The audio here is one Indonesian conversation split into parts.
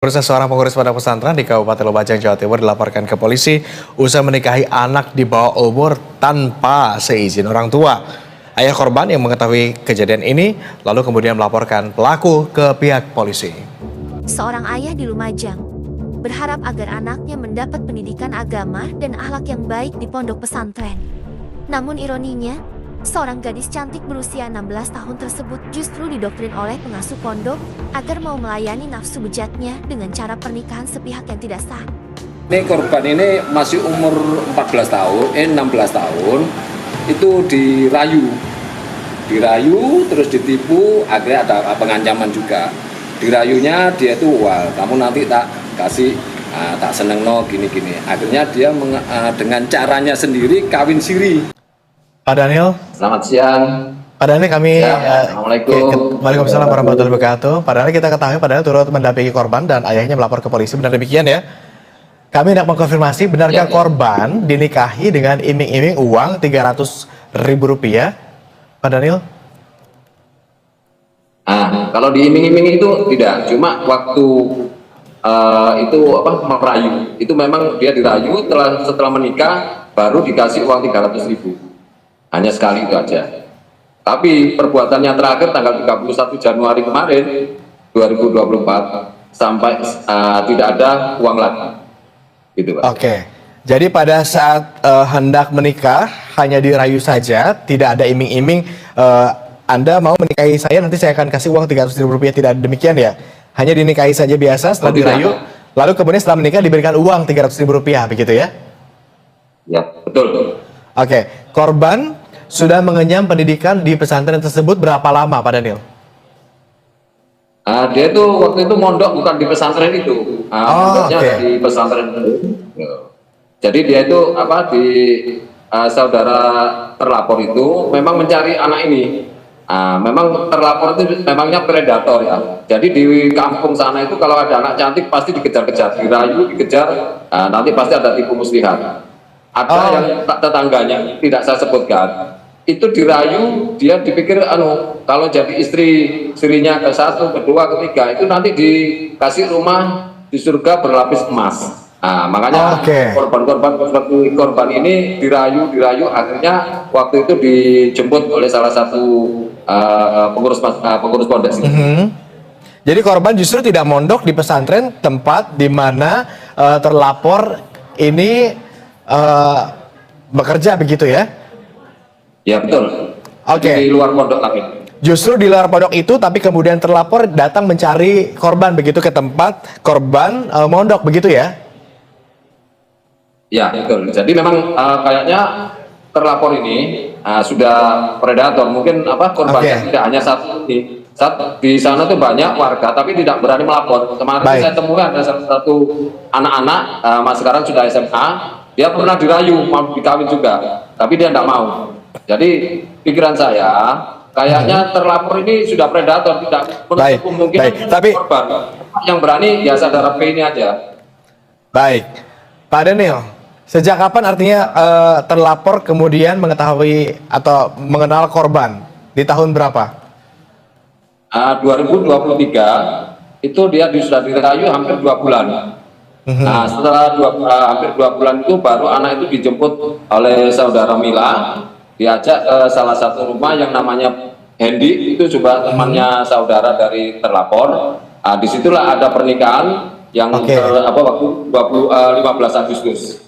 Proses seorang pengurus pondok pesantren di Kabupaten Lumajang, Jawa Timur dilaporkan ke polisi usai menikahi anak di bawah umur tanpa seizin orang tua. Ayah korban yang mengetahui kejadian ini lalu kemudian melaporkan pelaku ke pihak polisi. Seorang ayah di Lumajang berharap agar anaknya mendapat pendidikan agama dan akhlak yang baik di pondok pesantren. Namun ironinya, seorang gadis cantik berusia 16 tahun tersebut justru didoktrin oleh pengasuh pondok agar mau melayani nafsu bejatnya dengan cara pernikahan sepihak yang tidak sah. Ini korban ini masih umur 16 tahun, itu dirayu terus ditipu, akhirnya ada pengancaman juga. Dirayunya dia itu, wah kamu nanti tak kasih, tak seneng no gini-gini. Akhirnya dia dengan caranya sendiri kawin siri. Pak Daniel. Selamat siang. Pak Daniel, kami Assalamualaikum. Waalaikumsalam warahmatullahi wabarakatuh. Pak Daniel, kita ketahui Pak Daniel turut mendampingi korban dan ayahnya melapor ke polisi. Benar demikian ya? Kami hendak mengkonfirmasi, benarkah korban dinikahi dengan iming-iming uang Rp300.000? Pak Daniel? Kalau diiming-iming itu tidak, cuma waktu merayu, itu memang dia dirayu, setelah menikah baru dikasih uang 300.000, hanya sekali itu aja. Tapi perbuatannya terakhir tanggal 31 Januari kemarin 2024 sampai tidak ada uang lagi, gitu Pak. Oke, jadi pada saat hendak menikah hanya dirayu saja, tidak ada iming-iming. Anda mau menikahi saya, nanti saya akan kasih uang Rp300.000, tidak demikian ya? Hanya dinikahi saja biasa setelah dirayu, lalu kemudian setelah menikah diberikan uang Rp300.000, begitu ya? Ya, betul. Oke, korban sudah mengenyam pendidikan di pesantren tersebut berapa lama, Pak Daniel? Dia itu waktu itu mondok bukan di pesantren itu, mondoknya di pesantren. Jadi dia itu saudara terlapor itu memang mencari anak ini. Memang terlapor itu memangnya predator ya. Jadi di kampung sana itu kalau ada anak cantik pasti dikejar-kejar, dirayu, dikejar, nanti pasti ada tipu muslihat. Ada yang tetangganya tidak saya sebutkan, itu dirayu, dia dipikir kalau jadi istrinya ke satu, kedua, ketiga itu nanti dikasih rumah di surga berlapis emas. Makanya korban ini dirayu, akhirnya waktu itu dijemput oleh salah satu pengurus pondok sini. Jadi korban justru tidak mondok di pesantren tempat di mana terlapor ini bekerja, begitu ya? Ya betul. Oke. Di luar pondok lagi. Justru di luar pondok itu, tapi kemudian terlapor datang mencari korban begitu ke tempat korban mondok, begitu ya? Ya betul. Jadi memang kayaknya terlapor ini sudah predator. Mungkin korbannya tidak hanya satu ini. Di sana tuh banyak warga, tapi tidak berani melapor. Kemarin saya temukan ada satu anak-anak, sekarang sudah SMA. Dia pernah dirayu, mau dikawin juga, tapi dia tidak mau. Jadi pikiran saya, kayaknya terlapor ini sudah predator, tidak menutup kemungkinan tapi korban. Yang berani ya saudara P ini aja. Baik, Pak Daniel, sejak kapan artinya terlapor kemudian mengetahui atau mengenal korban? Di tahun berapa? 2023 itu dia sudah dirayu hampir 2 bulan. Setelah hampir 2 bulan itu baru anak itu dijemput oleh saudara Mila, diajak ke salah satu rumah yang namanya Hendy, itu juga temannya saudara dari terlapor. Disitulah ada pernikahan yang waktu 15 Agustus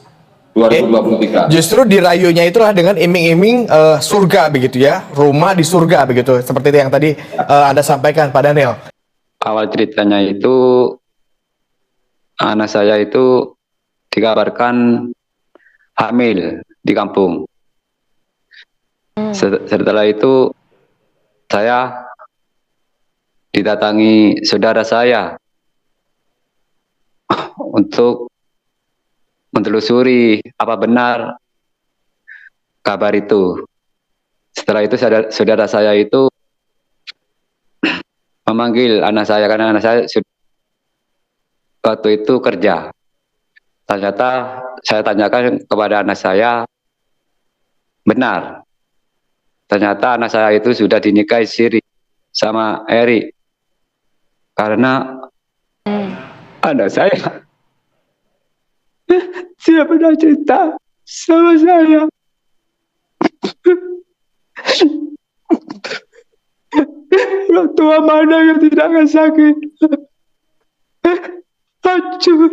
2023. Justru dirayunya itulah dengan iming-iming surga, begitu ya, rumah di surga, begitu, seperti itu yang tadi Anda sampaikan, Pak Daniel. Awal ceritanya itu anak saya itu dikabarkan hamil di kampung. Setelah itu saya didatangi saudara saya untuk menelusuri apa benar kabar itu. Setelah itu saudara saya itu memanggil anak saya karena anak saya waktu itu kerja. Ternyata saya tanyakan kepada anak saya, benar. Ternyata anak saya itu sudah dinikahi siri sama Eri. Karena anak saya tidak pernah cerita sama saya. Orang tua mana yang tidak akan sakit? Hancur.